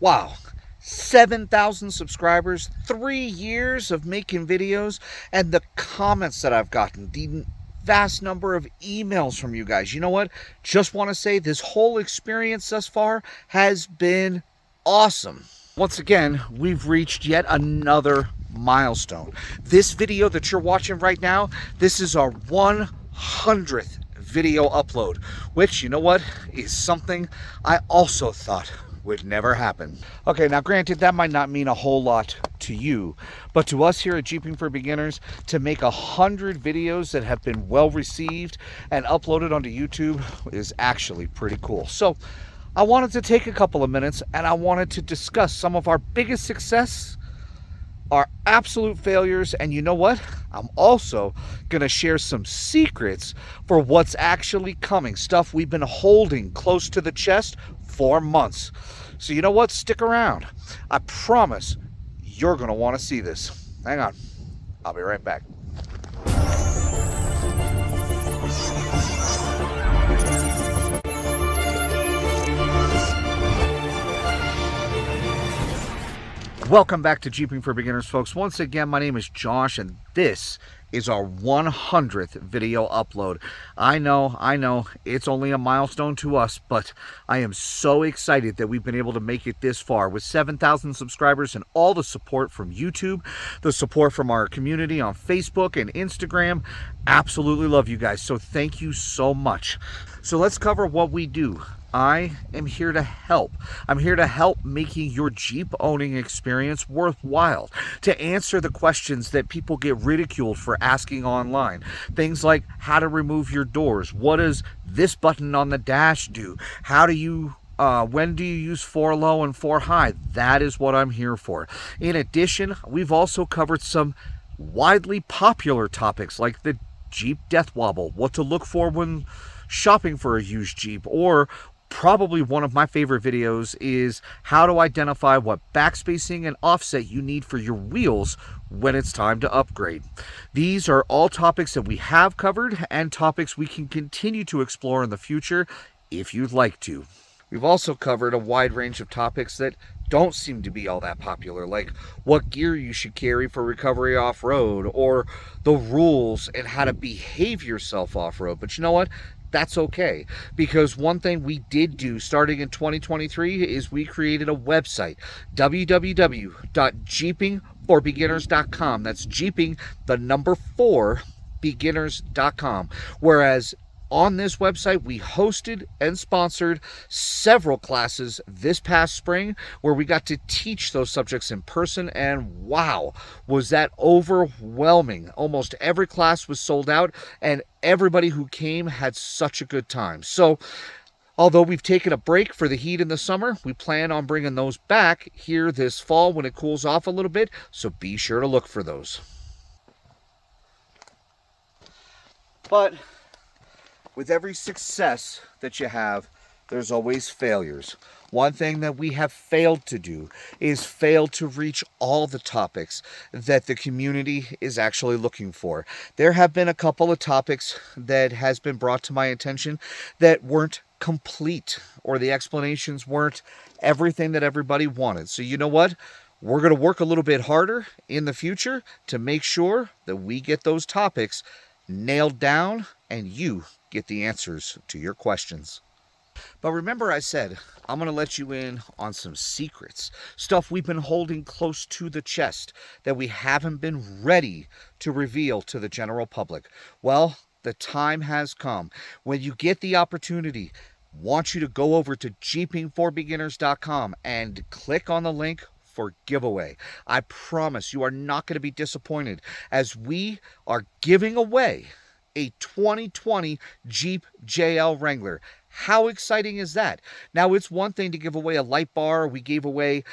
Wow, 7,000 subscribers, 3 years of making videos, and the comments that I've gotten, the vast number of emails from you guys. You know what? Just want to say this whole experience thus far has been awesome. Once again, we've reached yet another milestone. This video that you're watching right now, this is our 100th video upload, which, you know what, is something I also thought would never happen. Okay, now granted, that might not mean a whole lot to you, but to us here at Jeeping for Beginners, to make 100 videos that have been well received and uploaded onto YouTube is actually pretty cool. So I wanted to take a couple of minutes and I wanted to discuss some of our biggest success, our absolute failures, and you know what? I'm also going to share some secrets for what's actually coming, stuff we've been holding close to the chest for months. So you know what? Stick around. I promise you're going to want to see this. Hang on. I'll be right back. Welcome back to Jeeping for Beginners, folks. Once again, my name is Josh, and this is our 100th video upload. I know, it's only a milestone to us, but I am so excited that we've been able to make it this far with 7,000 subscribers and all the support from YouTube, the support from our community on Facebook and Instagram. Absolutely love you guys, so thank you so much. So let's cover what we do. I am here to help. I'm here to help making your Jeep owning experience worthwhile, to answer the questions that people get ridiculed for asking online. Things like how to remove your doors, what does this button on the dash do, how do you when do you use 4 low and 4 high? That is what I'm here for. In addition, we've also covered some widely popular topics like the Jeep death wobble, what to look for when shopping for a used Jeep, or probably one of my favorite videos is how to identify what backspacing and offset you need for your wheels when it's time to upgrade. These are all topics that we have covered and topics we can continue to explore in the future if you'd like to. We've also covered a wide range of topics that don't seem to be all that popular, like what gear you should carry for recovery off-road, or the rules and how to behave yourself off-road. But you know what? That's okay, because one thing we did do starting in 2023 is we created a website, www.jeepingforbeginners.com. That's Jeeping, the number 4, beginners.com. Whereas on this website, we hosted and sponsored several classes this past spring where we got to teach those subjects in person, and wow, was that overwhelming. Almost every class was sold out, and everybody who came had such a good time. So, although we've taken a break for the heat in the summer, we plan on bringing those back here this fall when it cools off a little bit, so be sure to look for those. But with every success that you have, there's always failures. One thing that we have failed to do is fail to reach all the topics that the community is actually looking for. There have been a couple of topics that has been brought to my attention that weren't complete, or the explanations weren't everything that everybody wanted. So you know what? We're going to work a little bit harder in the future to make sure that we get those topics nailed down and you get the answers to your questions. But remember, I said I'm going to let you in on some secrets, stuff we've been holding close to the chest that we haven't been ready to reveal to the general public. Well, the time has come. When you get the opportunity, want you to go over to jeepingforbeginners.com and click on the link for giveaway. I promise you are not going to be disappointed, as we are giving away a 2020 Jeep JL Wrangler. How exciting is that? Now, it's one thing to give away a light bar. We gave away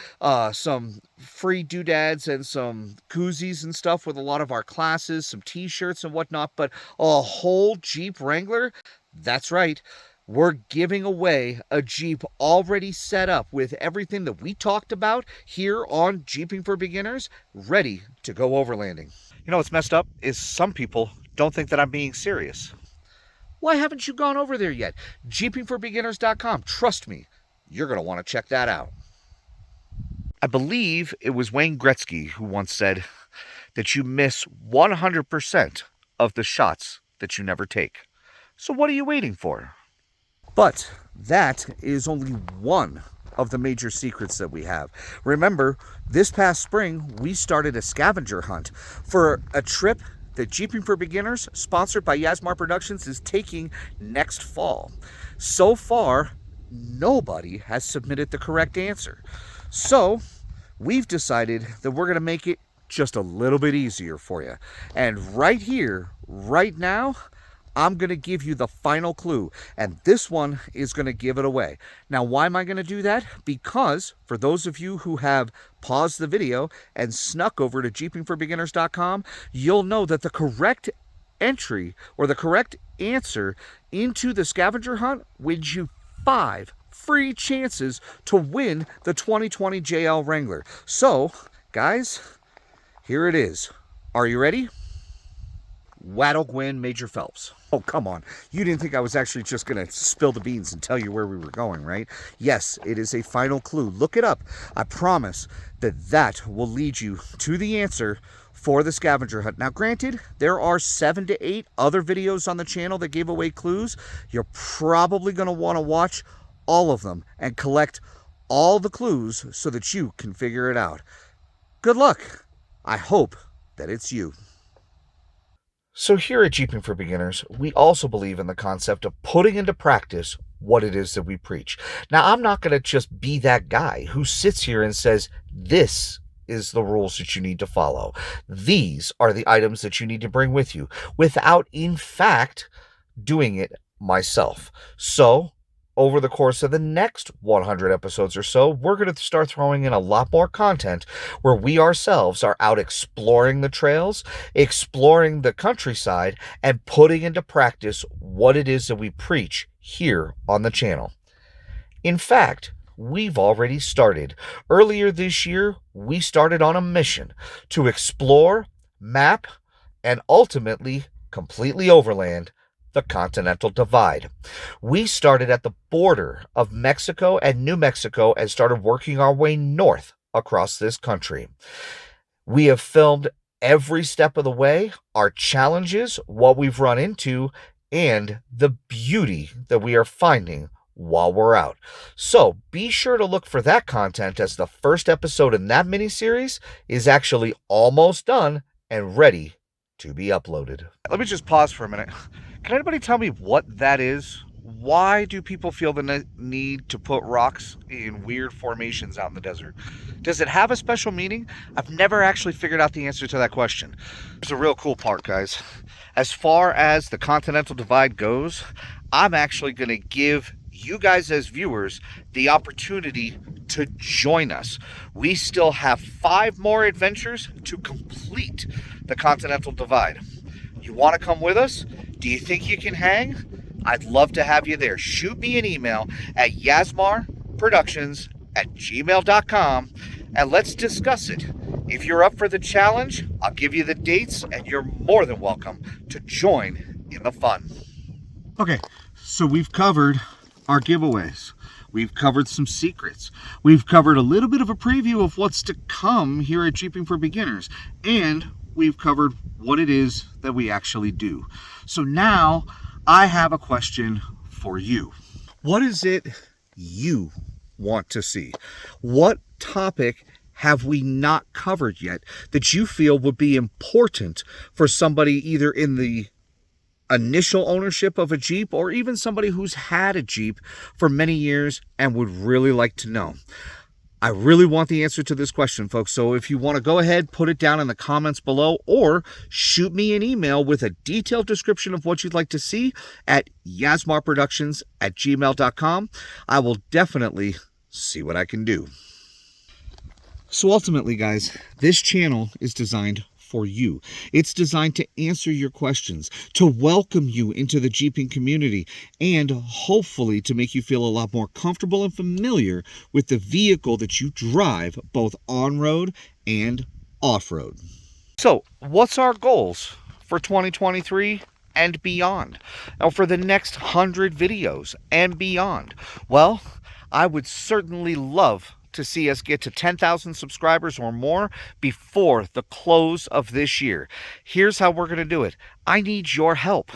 some free doodads and some koozies and stuff with a lot of our classes, some t-shirts and whatnot, but a whole Jeep Wrangler? That's right. We're giving away a Jeep already set up with everything that we talked about here on Jeeping for Beginners, ready to go overlanding. You know what's messed up is some people don't think that I'm being serious. Why haven't you gone over there yet? Jeepingforbeginners.com. Trust me, you're going to want to check that out. I believe it was Wayne Gretzky who once said that you miss 100% of the shots that you never take. So what are you waiting for? But that is only one of the major secrets that we have. Remember, this past spring, we started a scavenger hunt for a trip that Jeeping for Beginners, sponsored by YASMAR Productions, is taking next fall. So far, nobody has submitted the correct answer. So we've decided that we're going to make it just a little bit easier for you. And right here, right now, I'm going to give you the final clue, and this one is going to give it away. Now, why am I going to do that? Because for those of you who have paused the video and snuck over to jeepingforbeginners.com, you'll know that the correct entry or the correct answer into the scavenger hunt wins you 5 free chances to win the 2020 JL Wrangler. So, guys, here it is. Are you ready? Waddle Gwyn Major Phelps. Oh, come on. You didn't think I was actually just going to spill the beans and tell you where we were going, right? Yes, it is a final clue. Look it up. I promise that that will lead you to the answer for the scavenger hunt. Now, granted, there are 7 to 8 other videos on the channel that gave away clues. You're probably going to want to watch all of them and collect all the clues so that you can figure it out. Good luck. I hope that it's you. So here at Jeeping for Beginners, we also believe in the concept of putting into practice what it is that we preach. Now, I'm not going to just be that guy who sits here and says, this is the rules that you need to follow. These are the items that you need to bring with you, without, in fact, doing it myself. So, over the course of the next 100 episodes or so, we're going to start throwing in a lot more content where we ourselves are out exploring the trails, exploring the countryside, and putting into practice what it is that we preach here on the channel. In fact, we've already started. Earlier this year, we started on a mission to explore, map, and ultimately completely overland the Continental Divide. We started at the border of Mexico and New Mexico and started working our way north across this country. We have filmed every step of the way, our challenges, what we've run into, and the beauty that we are finding while we're out. So be sure to look for that content, as the first episode in that mini-series is actually almost done and ready to be uploaded. Let me just pause for a minute. Can anybody tell me what that is? Why do people feel the need to put rocks in weird formations out in the desert? Does it have a special meaning? I've never actually figured out the answer to that question. Here's a real cool part, guys. As far as the Continental Divide goes, I'm actually going to give you guys as viewers the opportunity to join us. We still have 5 more adventures to complete the Continental Divide. You want to come with us? Do you think you can hang? I'd love to have you there. Shoot me an email at YASMARProductions@gmail.com and let's discuss it. If you're up for the challenge, I'll give you the dates and you're more than welcome to join in the fun. Okay, so we've covered our giveaways. We've covered some secrets. We've covered a little bit of a preview of what's to come here at Jeeping for Beginners. And we've covered what it is that we actually do. So now I have a question for you. What is it you want to see? What topic have we not covered yet that you feel would be important for somebody either in the initial ownership of a Jeep or even somebody who's had a Jeep for many years and would really like to know? I really want the answer to this question, folks. So if you want to go ahead, put it down in the comments below or shoot me an email with a detailed description of what you'd like to see at YASMARProductions@gmail.com. I will definitely see what I can do. So ultimately, guys, this channel is designed for you. It's designed to answer your questions, to welcome you into the Jeeping community, and hopefully to make you feel a lot more comfortable and familiar with the vehicle that you drive, both on-road and off-road. So, what's our goals for 2023 and beyond? Now, for the next 100 videos and beyond? Well, I would certainly love to see us get to 10,000 subscribers or more before the close of this year. Here's how we're going to do it. I need your help.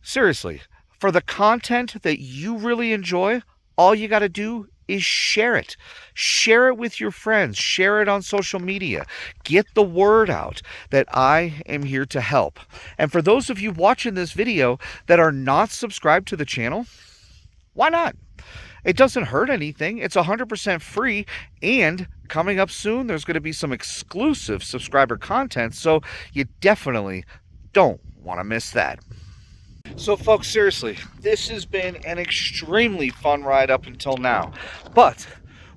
Seriously, for the content that you really enjoy, all you got to do is share it. Share it with your friends. Share it on social media. Get the word out that I am here to help. And for those of you watching this video that are not subscribed to the channel, why not? It doesn't hurt anything. It's 100% free, and coming up soon, there's going to be some exclusive subscriber content, so you definitely don't want to miss that. So folks, seriously, this has been an extremely fun ride up until now, but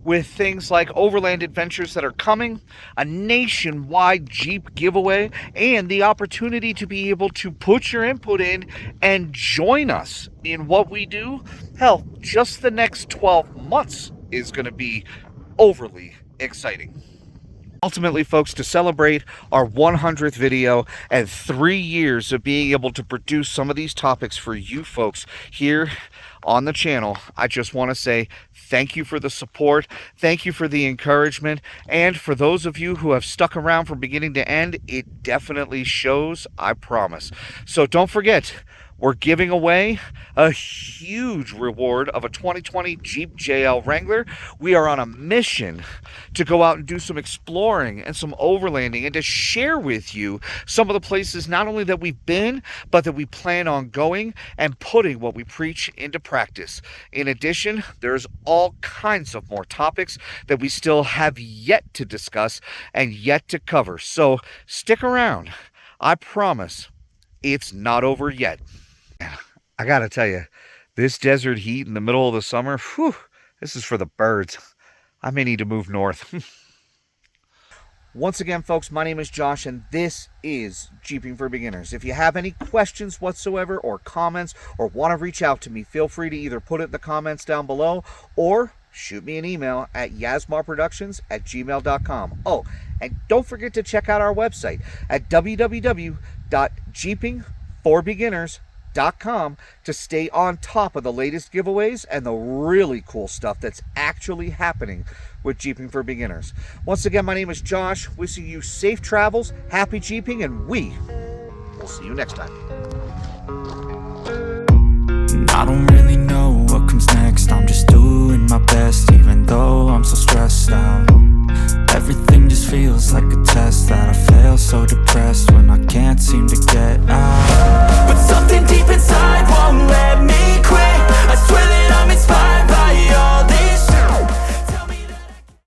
with things like Overland Adventures that are coming, a nationwide Jeep giveaway, and the opportunity to be able to put your input in and join us in what we do, hell, just the next 12 months is going to be overly exciting. Ultimately, folks, to celebrate our 100th video and 3 years of being able to produce some of these topics for you folks here on the channel, I just want to say thank you for the support, thank you for the encouragement, and for those of you who have stuck around from beginning to end, it definitely shows, I promise. So don't forget, we're giving away a huge reward of a 2020 Jeep JL Wrangler. We are on a mission to go out and do some exploring and some overlanding and to share with you some of the places not only that we've been, but that we plan on going and putting what we preach into practice. In addition, there's all kinds of more topics that we still have yet to discuss and yet to cover. So stick around. I promise it's not over yet. I gotta tell you, this desert heat in the middle of the summer, whew, this is for the birds. I may need to move north. Once again, folks, my name is Josh, and this is Jeeping for Beginners. If you have any questions whatsoever or comments or want to reach out to me, feel free to either put it in the comments down below or shoot me an email at YASMARProductions@gmail.com. Oh, and don't forget to check out our website at www.jeepingforbeginners.com to stay on top of the latest giveaways and the really cool stuff that's actually happening with Jeeping for Beginners. Once again, my name is Josh. Wishing you safe travels, happy Jeeping, and we will see you next time. I don't really know what comes next. I'm just doing my best, even though I'm so stressed out. Everything just feels like a test that I fail so